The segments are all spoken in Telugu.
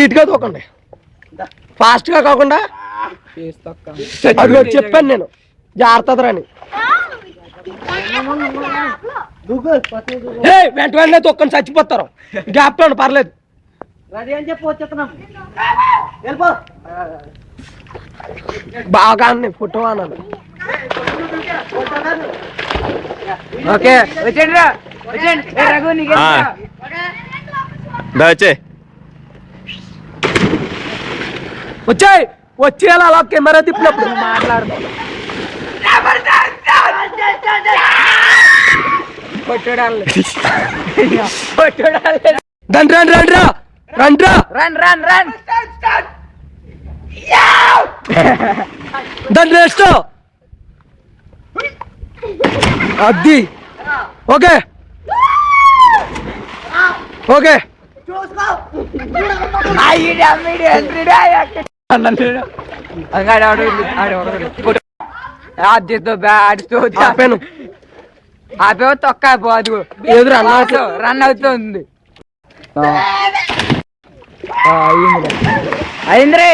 నీట్గా తోకండి, ఫాస్ట్గా కాకుండా. అది చెప్పాను నేను, జాగ్రత్త రాని. వెంట వెంటనే తొక్కని చచ్చిపోతారు, గ్యాప్ లో పర్లేదు. బాగా ఫోటో అన్నాను. ఓకే వచ్చే వచ్చాయి వచ్చేయాలి. అలా కెమెరా తిప్పినప్పుడు మాట్లాడదాం. రండి రండి రండి రా రండి రా రన్ రన్ రన్ దాని రెస్ట్. అది ఓకే ఓకే. ఆపాను. ఆపేవో తొక్క పోదు, ఎదురు అన్నట్లు రన్ అవుతుంది. అయింద్రీ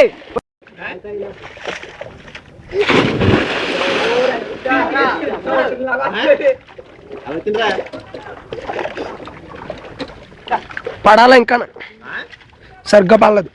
పడాలా ఇంకా సరిగ్గా పడలేదు.